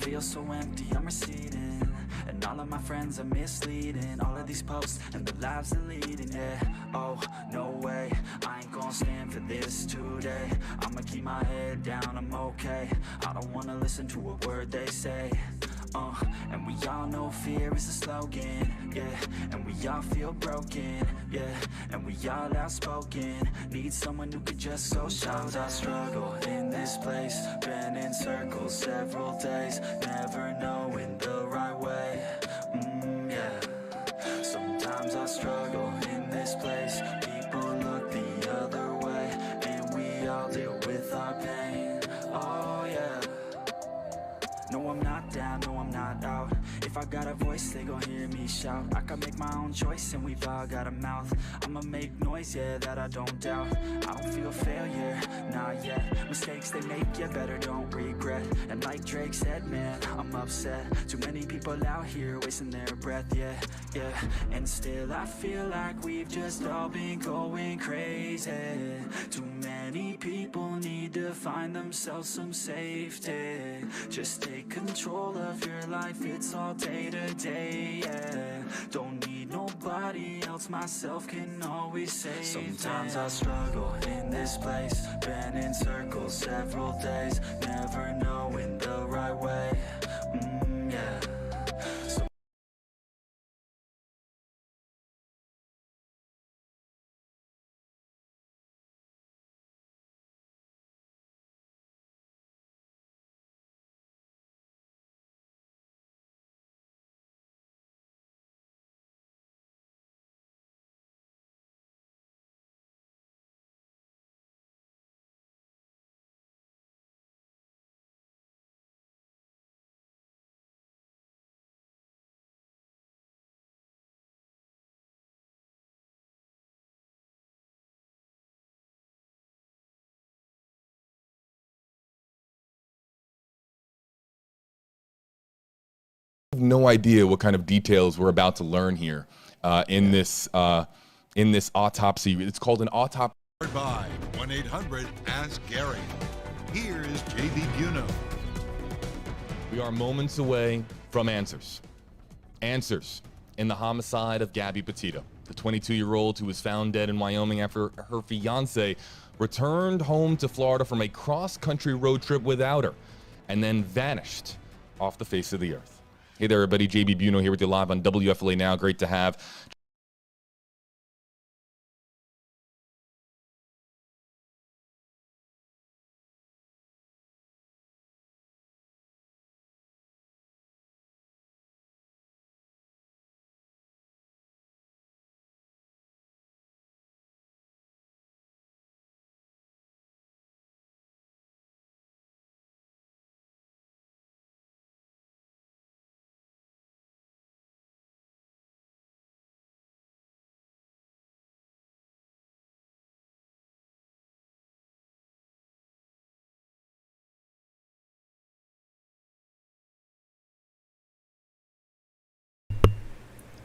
feel so empty, I'm receding, and all of my friends are misleading. All of these posts and the lives they're leading, yeah. Oh, no way, I ain't gonna stand for this today. I'ma keep my head down, I'm okay. I don't wanna listen to a word they say. And we all know fear is a slogan, yeah. And we all feel broken, yeah. And we all outspoken, need someone who could just go. Sometimes I struggle in this place, been in circles several days, never knowing the right way, yeah. Sometimes I struggle in this place, people look the other way, and we all deal with our pain, oh yeah. No, I'm not down, no, I'm not out. If I got a voice, they gon' hear me shout. I can make my own choice and we've all got a mouth. I'ma make noise, yeah, that I don't doubt. I don't feel failure, not yet. Mistakes they make, yeah, better don't regret. And like Drake said, man, I'm upset. Too many people out here wasting their breath, yeah, yeah. And still I feel like we've just all been going crazy. Too many people need to find themselves some safety. Just take control of your life, it's all day to day, yeah. Don't need nobody else, myself can always save. Sometimes I struggle in this place, been in circles several days, never knowing the right way, yeah. No idea what kind of details we're about to learn here in this autopsy. It's called an autopsy. By 1-800-ASK-GARY. Here is J.B. Buno. We are moments away from answers. Answers in the homicide of Gabby Petito, the 22-year-old who was found dead in Wyoming after her fiance returned home to Florida from a cross-country road trip without her and then vanished off the face of the earth. Hey there, everybody. JB Buno here with you live on WFLA Now. Great to have.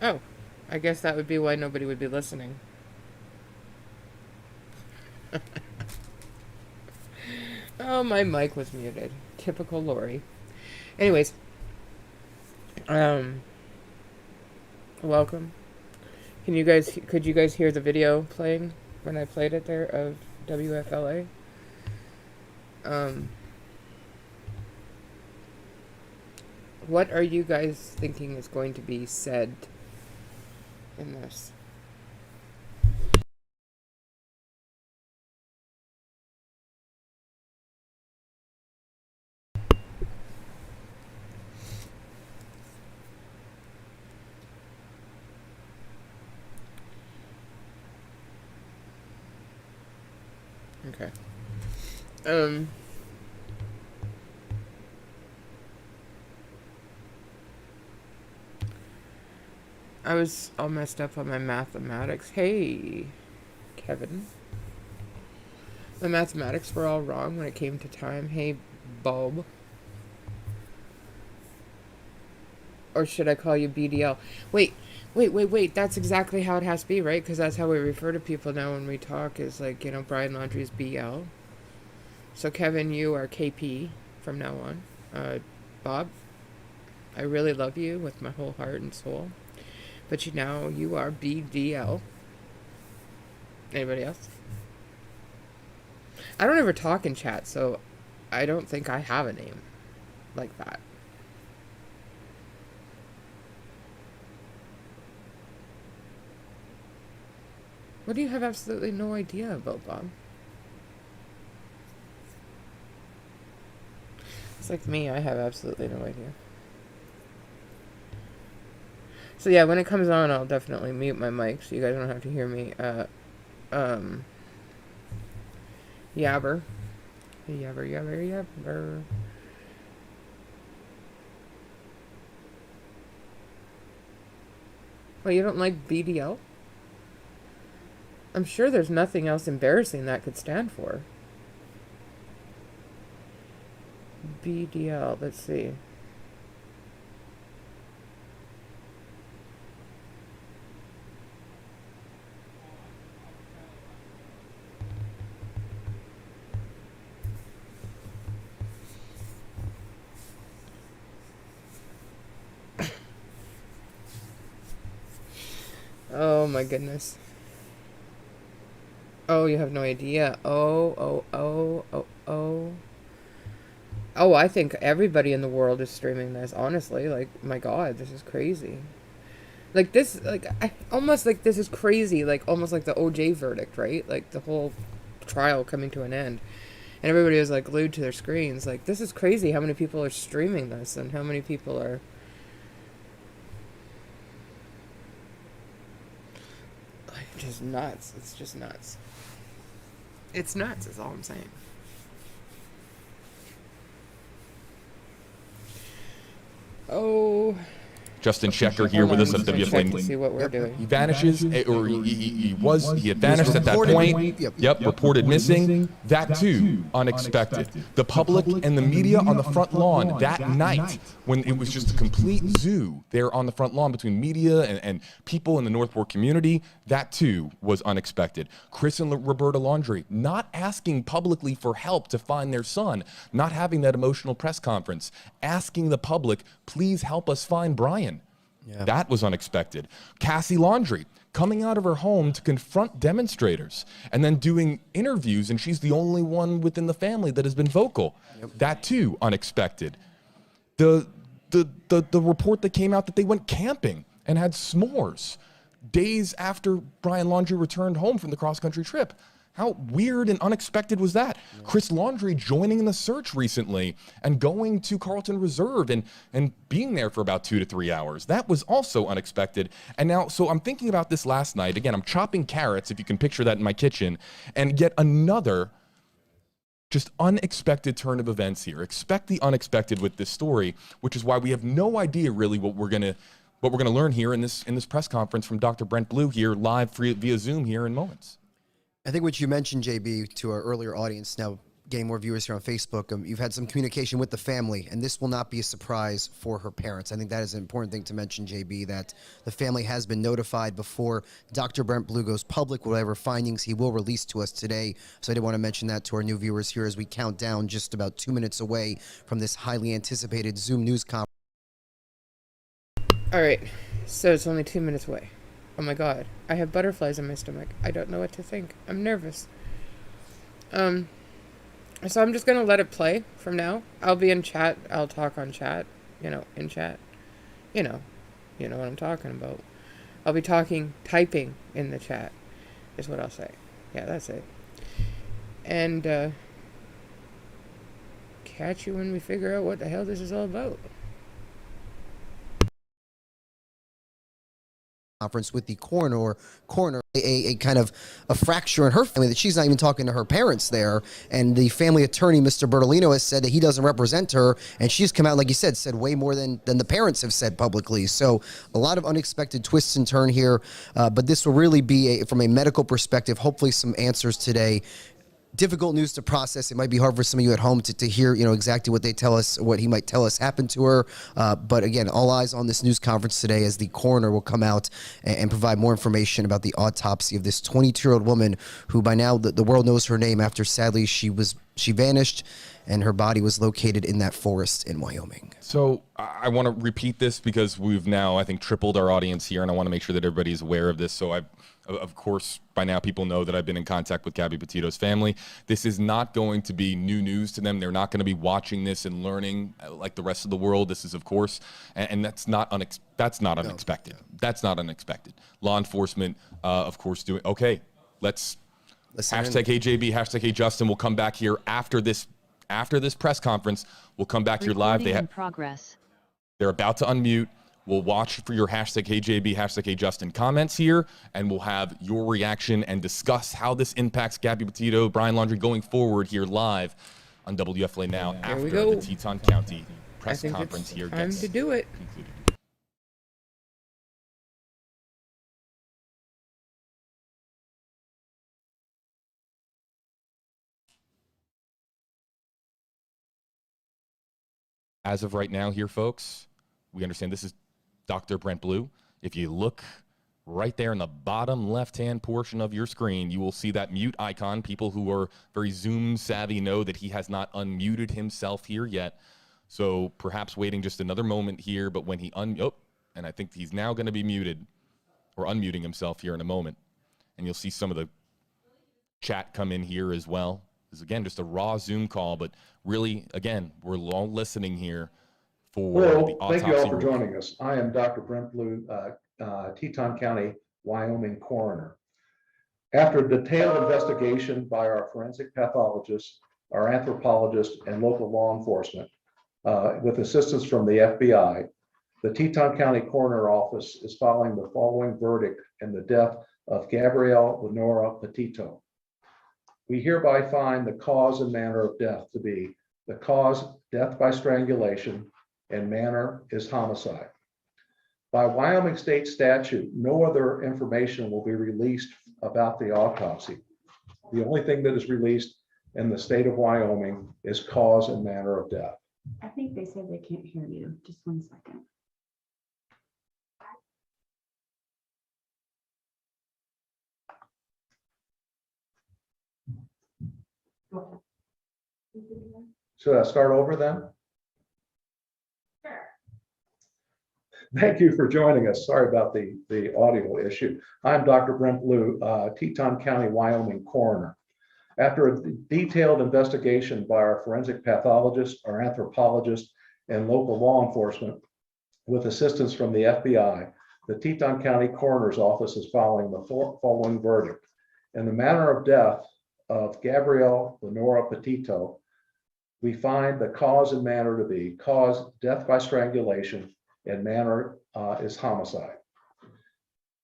Oh, I guess that would be why nobody would be listening. Oh, my mic was muted. Typical Lori. Anyways, welcome. Could you guys hear the video playing when I played it there of WFLA? What are you guys thinking is going to be said in this? Okay. I was all messed up on my mathematics. Hey, Kevin. My mathematics were all wrong when it came to time. Hey, Bulb. Or should I call you BDL? Wait. That's exactly how it has to be, right? Because that's how we refer to people now when we talk is like, Brian Laundrie's BL. So, Kevin, you are KP from now on. Bob, I really love you with my whole heart and soul. But you are BDL. Anybody else? I don't ever talk in chat, so I don't think I have a name like that. What do you have absolutely no idea about, Bob? It's like me, I have absolutely no idea. So yeah, when it comes on, I'll definitely mute my mic so you guys don't have to hear me yabber. Yabber, yabber, yabber. Well, you don't like BDL? I'm sure there's nothing else embarrassing that could stand for. BDL, let's see. Oh my goodness. Oh, you have no idea. Oh. Oh, I think everybody in the world is streaming this, honestly. Like, my God, this is crazy. Like, almost like this is crazy. Like, almost like the OJ verdict, right? Like, the whole trial coming to an end. And everybody was, like, glued to their screens. Like, this is crazy how many people are streaming this and how many people are... Like, just nuts. It's just nuts. It's nuts, is all I'm saying. Oh. Justin Schecker here with us at WFLA. To see what we're doing. He vanishes, or he had vanished at that point. Yep, reported missing. That too, unexpected. The public and the media on the front lawn that night, when it was just a complete zoo there on the front lawn between media and people in the Northport community, that too was unexpected. Chris and Roberta Laundrie not asking publicly for help to find their son, not having that emotional press conference, asking the public, please help us find Brian. Yeah. That was unexpected. Cassie Laundrie coming out of her home to confront demonstrators and then doing interviews, and she's the only one within the family that has been vocal. Yep. That too, unexpected. The report that came out that they went camping and had s'mores days after Brian Laundrie returned home from the cross-country trip. How weird and unexpected was that? Yeah. Chris Laundrie joining in the search recently and going to Carlton Reserve and being there for about 2 to 3 hours. That was also unexpected. And now, so I'm thinking about this last night. Again, I'm chopping carrots, if you can picture that in my kitchen, and yet another just unexpected turn of events here. Expect the unexpected with this story, which is why we have no idea really what we're gonna learn here in this press conference from Dr. Brent Blue here live via Zoom here in moments. I think what you mentioned, JB, to our earlier audience, now getting more viewers here on Facebook, you've had some communication with the family, and this will not be a surprise for her parents. I think that is an important thing to mention, JB, that the family has been notified before Dr. Brent Blue goes public. Whatever findings he will release to us today. So I did want to mention that to our new viewers here as we count down just about 2 minutes away from this highly anticipated Zoom news conference. All right, so it's only 2 minutes away. Oh my God, I have butterflies in my stomach. I don't know what to think. I'm nervous. So I'm just going to let it play from now. I'll be in chat. I'll talk on chat, in chat. You know what I'm talking about. I'll be typing in the chat is what I'll say. Yeah, that's it. And catch you when we figure out what the hell this is all about. Conference with the coroner a kind of a fracture in her family that she's not even talking to her parents there, and the family attorney, Mr. Bertolino, has said that he doesn't represent her, and she's come out, like you said way more than the parents have said publicly. So a lot of unexpected twists and turns here, but this will really be from a medical perspective, hopefully some answers today. Difficult news to process. It might be hard for some of you at home to hear, exactly what they tell us, what he might tell us happened to her. But again, all eyes on this news conference today as the coroner will come out and provide more information about the autopsy of this 22-year-old woman who by now the world knows her name after sadly she vanished and her body was located in that forest in Wyoming. So I want to repeat this because we've now, I think, tripled our audience here, and I want to make sure that everybody is aware of this. So of course, by now people know that I've been in contact with Gabby Petito's family. This is not going to be new news to them. They're not going to be watching this and learning like the rest of the world. This is, of course, and that's not unexpected. That's not unexpected. Law enforcement, of course, doing okay. Let's hashtag HJB, hashtag Hey Justin. We'll come back here after this press conference. We'll come back here live. In progress. They're about to unmute. We'll watch for your hashtag HJB, hashtag Hey Justin comments here, and we'll have your reaction and discuss how this impacts Gabby Petito, Brian Laundrie going forward here live on WFLA Now after the Teton County press conference here gets time to do it. concluded. As of right now here, folks, we understand this is Dr. Brent Blue. If you look right there in the bottom left-hand portion of your screen, you will see that mute icon. People who are very Zoom savvy know that he has not unmuted himself here yet. So perhaps waiting just another moment here, but when he and I think he's now going to be muted or unmuting himself here in a moment. And you'll see some of the chat come in here as well. This is, again, just a raw Zoom call, but really, again, we're all listening here for the autopsy. Thank you all for joining us. I am Dr. Brent Blue, Teton County, Wyoming coroner. After a detailed investigation by our forensic pathologist, our anthropologist, and local law enforcement, with assistance from the FBI, the Teton County Coroner Office is filing the following verdict in the death of Gabrielle Lenora Petito. We hereby find the cause and manner of death to be the cause, death by strangulation, and manner is homicide. By Wyoming state statute, no other information will be released about the autopsy. The only thing that is released in the state of Wyoming is cause and manner of death. I think they said they can't hear you. Just 1 second. Should I start over then? Sure. Thank you for joining us. Sorry about the audio issue. I'm Dr. Brent Blue, Teton County, Wyoming coroner. After a detailed investigation by our forensic pathologist, our anthropologist, and local law enforcement, with assistance from the FBI, the Teton County Coroner's Office is filing the following verdict. In the manner of death of Gabrielle Lenora Petito, we find the cause and manner to be cause, death by strangulation, and manner is homicide.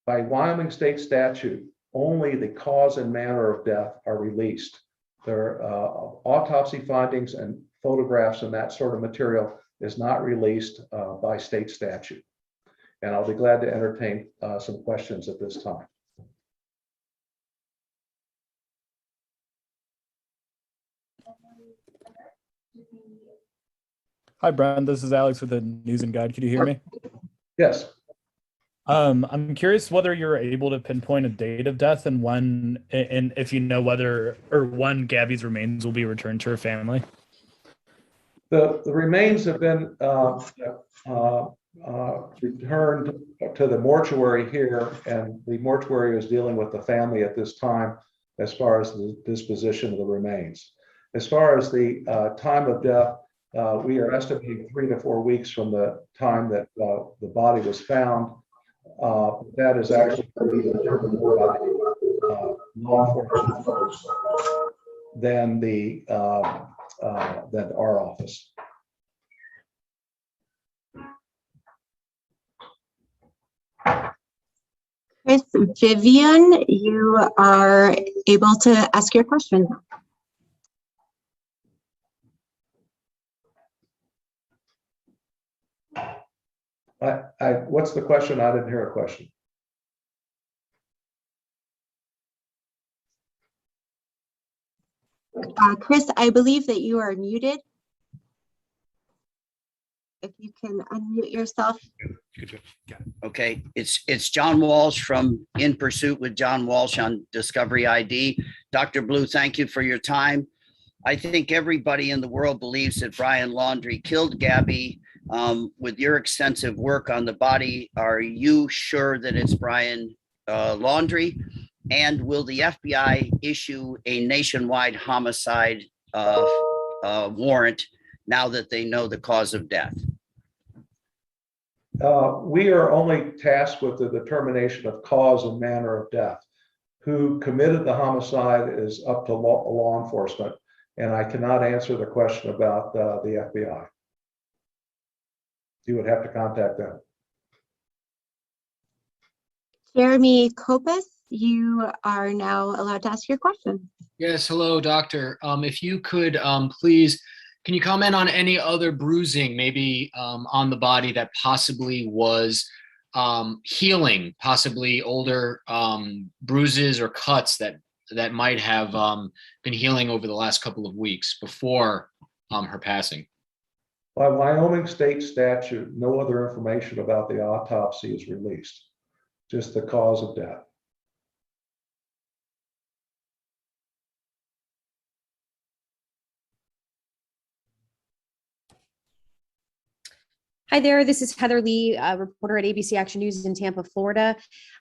By Wyoming state statute, only the cause and manner of death are released. Their autopsy findings and photographs and that sort of material is not released by state statute. And I'll be glad to entertain some questions at this time. Hi, Brian. This is Alex with the News and Guide. Could you hear me? Yes. I'm curious whether you're able to pinpoint a date of death and when, and if you know whether or when Gabby's remains will be returned to her family. The remains have been returned to the mortuary here, and the mortuary is dealing with the family at this time as far as the disposition of the remains. As far as the time of death, we are estimating 3 to 4 weeks from the time that the body was found. That is actually determined by law enforcement folks than our office. Chris, Vivian, you are able to ask your question. What's the question? I didn't hear a question. Chris, I believe that you are muted. If you can unmute yourself. Okay, it's John Walsh from In Pursuit with John Walsh on Discovery ID. Dr. Blue, thank you for your time. I think everybody in the world believes that Brian Laundrie killed Gabby. With your extensive work on the body, are you sure that it's Brian Laundrie? And will the FBI issue a nationwide homicide warrant now that they know the cause of death? We are only tasked with the determination of cause and manner of death. Who committed the homicide is up to law enforcement, and I cannot answer the question about the FBI. You would have to contact them. Jeremy Kopus, you are now allowed to ask your question. Yes, hello, doctor. If you could please, can you comment on any other bruising, maybe on the body that possibly was healing, possibly older bruises or cuts that might have been healing over the last couple of weeks before her passing? By Wyoming state statute, no other information about the autopsy is released, just the cause of death. Hi there, this is Heather Lee, a reporter at ABC Action News in Tampa, Florida.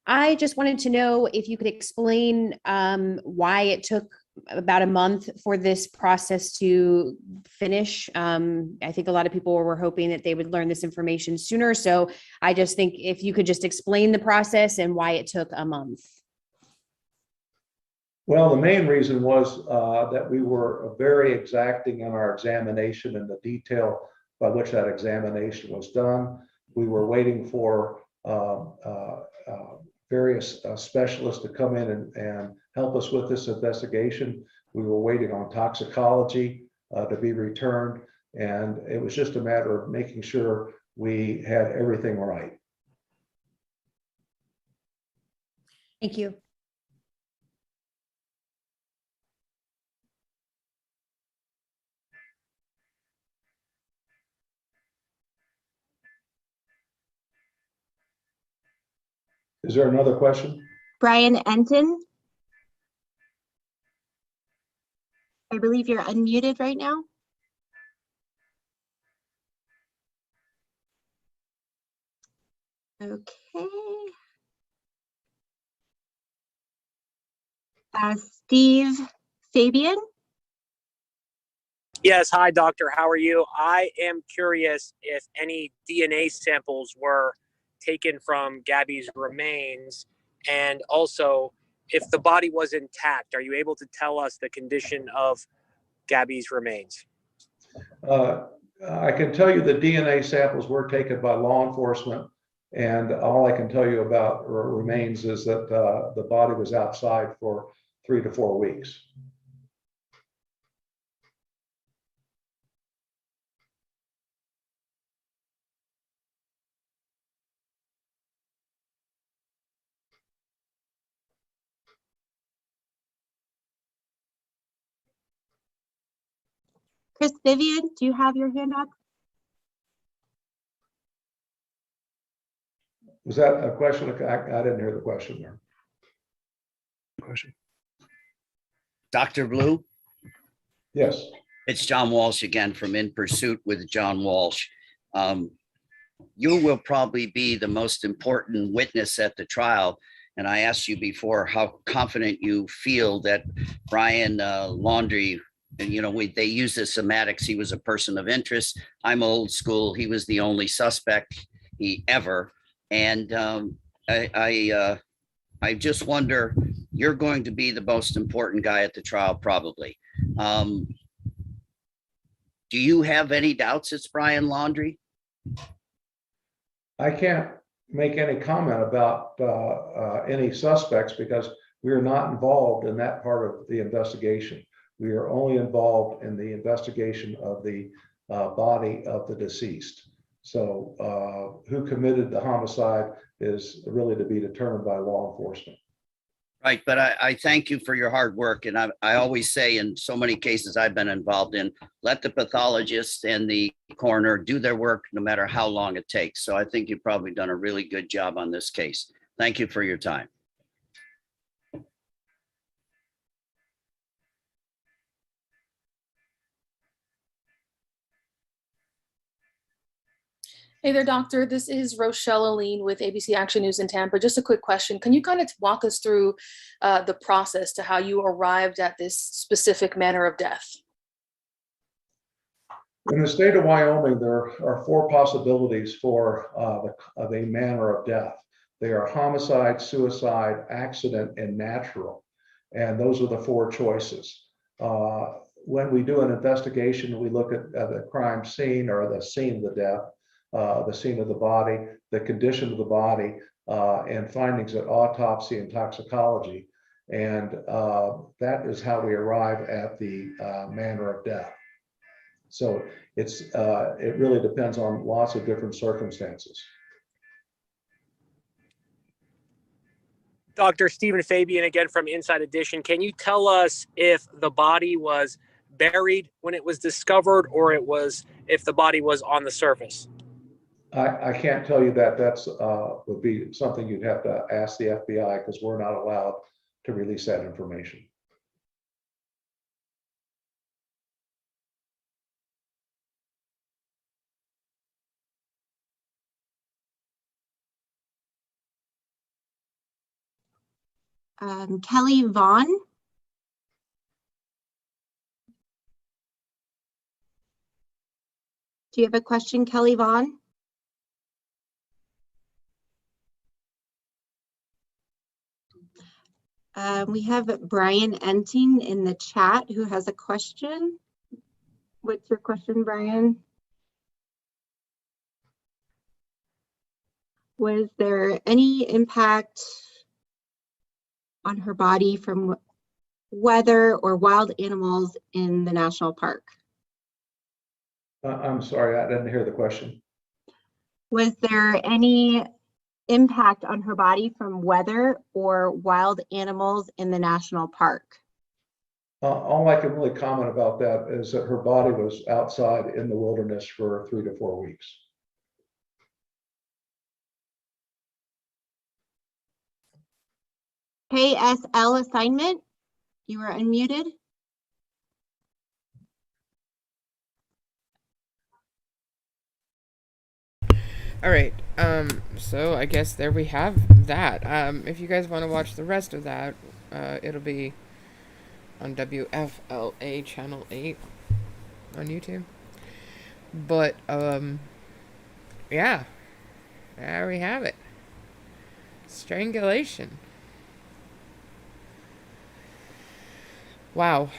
I just wanted to know if you could explain why it took about a month for this process to finish. I think a lot of people were hoping that they would learn this information sooner. So I just think if you could just explain the process and why it took a month. Well, the main reason was that we were very exacting in our examination and the detail by which that examination was done. We were waiting for various specialists to come in and help us with this investigation. We were waiting on toxicology to be returned, and it was just a matter of making sure we had everything right. Thank you. Is there another question? Brian Enton. I believe you're unmuted right now. Okay. Steve Fabian. Yes, hi, doctor. How are you? I am curious if any DNA samples were taken from Gabby's remains, and also if the body was intact, are you able to tell us the condition of Gabby's remains? I can tell you the DNA samples were taken by law enforcement, and all I can tell you about remains is that the body was outside for 3 to 4 weeks. Chris Vivian, do you have your hand up? Was that a question? I didn't hear the question there. Question. Dr. Blue? Yes. It's John Walsh again from In Pursuit with John Walsh. You will probably be the most important witness at the trial. And I asked you before how confident you feel that Brian Laundrie, and they use the semantics. He was a person of interest. I'm old school. He was the only suspect ever. And I just wonder, you're going to be the most important guy at the trial, probably. Do you have any doubts it's Brian Laundrie? I can't make any comment about any suspects because we are not involved in that part of the investigation. We are only involved in the investigation of the body of the deceased. So who committed the homicide is really to be determined by law enforcement. Right, but I thank you for your hard work. And I always say in so many cases I've been involved in, let the pathologist and the coroner do their work no matter how long it takes. So I think you've probably done a really good job on this case. Thank you for your time. Hey there, doctor. This is Rochelle Aline with ABC Action News in Tampa. Just a quick question. Can you kind of walk us through the process to how you arrived at this specific manner of death? In the state of Wyoming, there are four possibilities for the manner of death. They are homicide, suicide, accident, and natural. And those are the four choices. When we do an investigation, we look at the crime scene or the scene of the death, the scene of the body, the condition of the body, and findings at autopsy and toxicology. And that is how we arrive at the manner of death. So it really depends on lots of different circumstances. Dr. Stephen Fabian again from Inside Edition. Can you tell us if the body was buried when it was discovered, or if the body was on the surface? I can't tell you that. That's would be something you'd have to ask the FBI, because we're not allowed to release that information. Kelly Vaughn. Do you have a question, Kelly Vaughn? We have Brian Enting in the chat who has a question. What's your question, Brian? Was there any impact on her body from weather or wild animals in the national park? I'm sorry, I didn't hear the question. Was there any impact on her body from weather or wild animals in the national park? All I can really comment about that is that her body was outside in the wilderness for 3 to 4 weeks. KSL assignment, you are unmuted. All right, so I guess there we have that. If you guys want to watch the rest of that, it'll be on WFLA Channel 8 on YouTube. But, yeah, there we have it. Strangulation. Wow.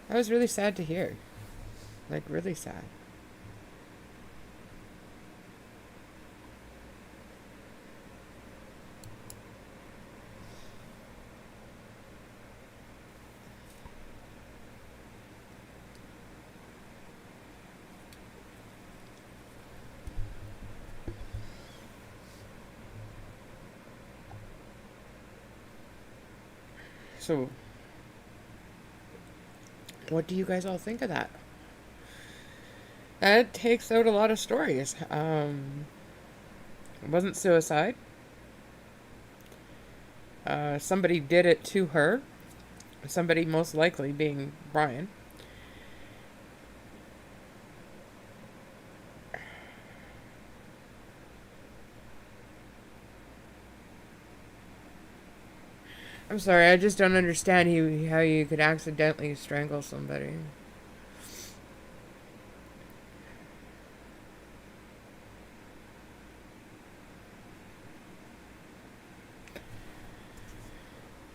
That was really sad to hear. Like, really sad. So, what do you guys all think of that? That takes out a lot of stories. It wasn't suicide. Somebody did it to her. Somebody most likely being Brian. I'm sorry, I just don't understand how you could accidentally strangle somebody.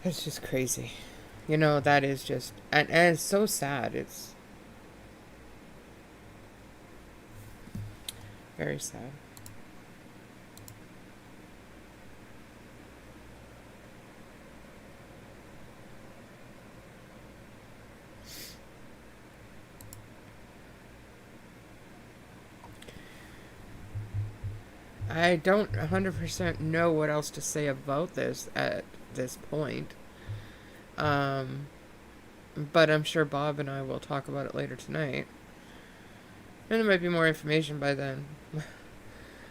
It's just crazy. You know, that is just... And it's so sad. It's very sad. I don't 100% know what else to say about this at this point. But I'm sure Bob and I will talk about it later tonight. And there might be more information by then.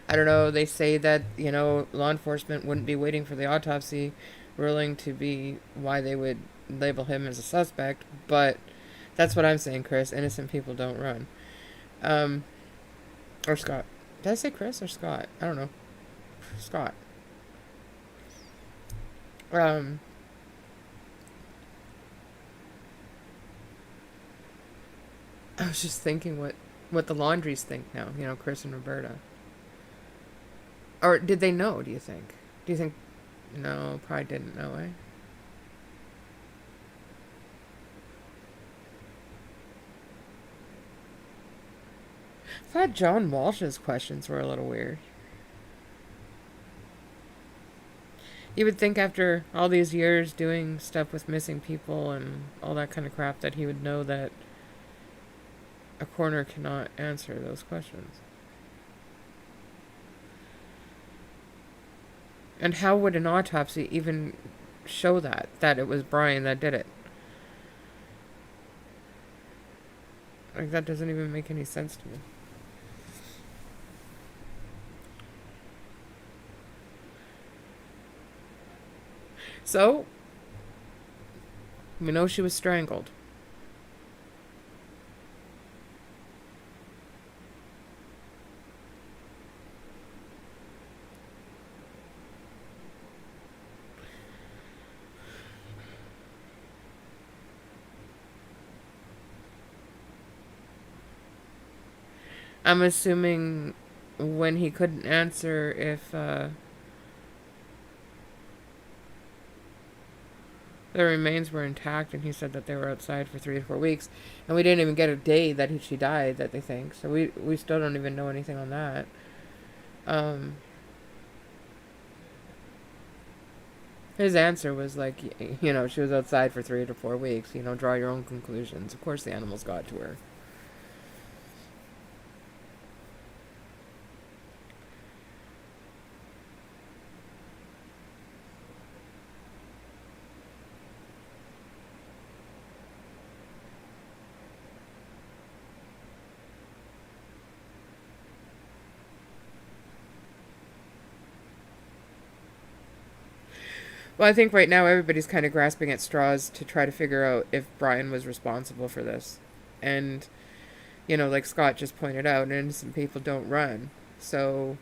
I don't know, they say that, you know, law enforcement wouldn't be waiting for the autopsy ruling to be why they would label him as a suspect, but That's what I'm saying, Chris. Innocent people don't run. Or Scott. Did I say Chris or Scott? I don't know. Scott. I was just thinking what the Laundries think now, Chris and Roberta. Or did they know, do you think? Do you think? No, probably didn't know, eh? I thought John Walsh's questions were a little weird. You would think after all these years doing stuff with missing people and all that kind of crap that he would know that a coroner cannot answer those questions. And how would an autopsy even show that it was Brian that did it? Like, that doesn't even make any sense to me. So, we know she was strangled. I'm assuming when he couldn't answer if the remains were intact, and he said that they were outside for 3 to 4 weeks, and we didn't even get a day that she died, that they think. So we still don't even know anything on that. His answer was like, she was outside for 3 to 4 weeks. Draw your own conclusions. Of course the animals got to her. Well, I think right now everybody's kind of grasping at straws to try to figure out if Brian was responsible for this. And, like Scott just pointed out, innocent people don't run. So,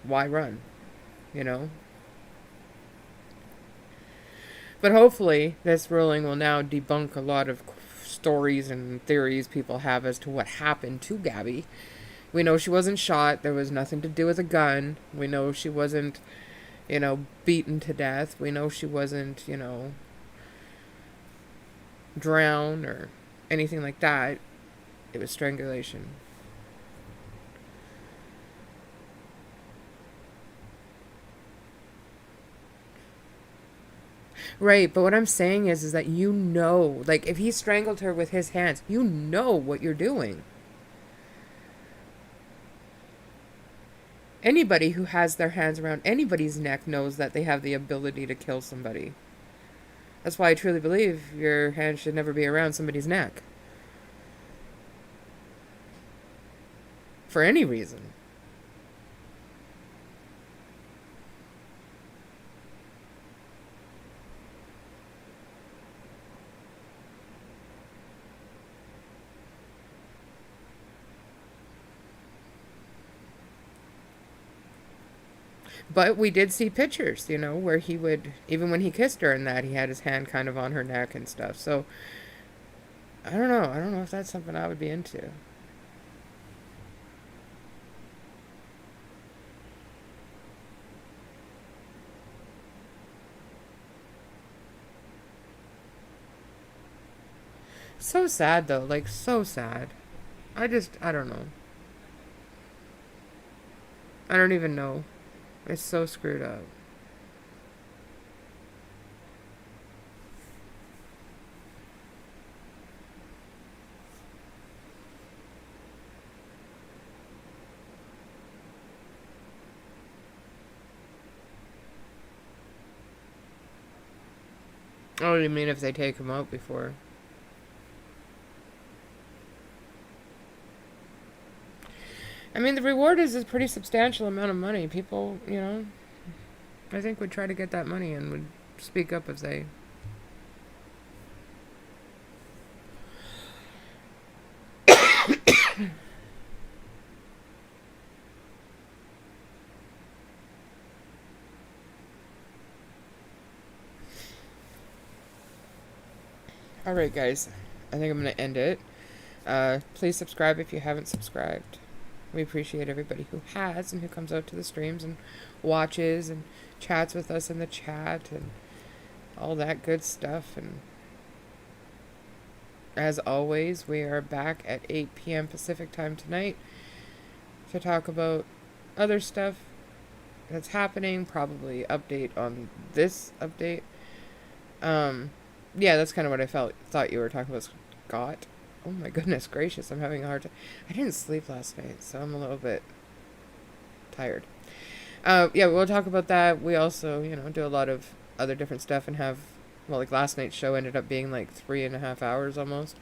why run? But hopefully, this ruling will now debunk a lot of stories and theories people have as to what happened to Gabby. We know she wasn't shot. There was nothing to do with a gun. We know she wasn't beaten to death. We know she wasn't, drowned or anything like that. It was strangulation. Right, but what I'm saying is that like, if he strangled her with his hands, you know what you're doing. Anybody who has their hands around anybody's neck knows that they have the ability to kill somebody. That's why I truly believe your hand should never be around somebody's neck. For any reason. But we did see pictures, where he would, even when he kissed her and that, he had his hand kind of on her neck and stuff. So, I don't know. I don't know if that's something I would be into. So sad, though. Like, so sad. I don't know. I don't even know. It's so screwed up. Oh, you mean if they take him out before? I mean, the reward is a pretty substantial amount of money. People, I think would try to get that money and would speak up if they All right, guys. I think I'm going to end it. Please subscribe if you haven't subscribed. We appreciate everybody who has and who comes out to the streams and watches and chats with us in the chat and all that good stuff. And as always, we are back at 8 p.m. Pacific time tonight to talk about other stuff that's happening, probably update on this update. Yeah, that's kind of what I thought you were talking about, Scott. Oh my goodness gracious, I'm having a hard time. I didn't sleep last night, so I'm a little bit tired. Yeah, we'll talk about that. We also, do a lot of other different stuff and have, well, like last night's show ended up being like 3.5 hours almost.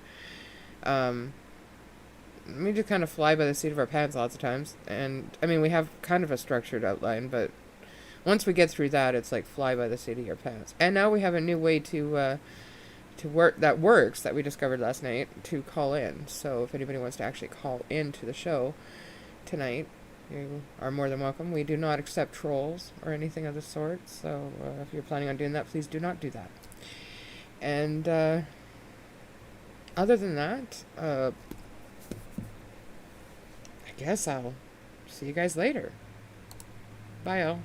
We just kind of fly by the seat of our pants lots of times. And, I mean, we have kind of a structured outline, but once we get through that, it's like fly by the seat of your pants. And now we have a new way to work that works that we discovered last night to call in. So if anybody wants to actually call in to the show tonight, you are more than welcome. We do not accept trolls or anything of the sort. So if you're planning on doing that, please do not do that. And other than that, I guess I'll see you guys later. Bye, all.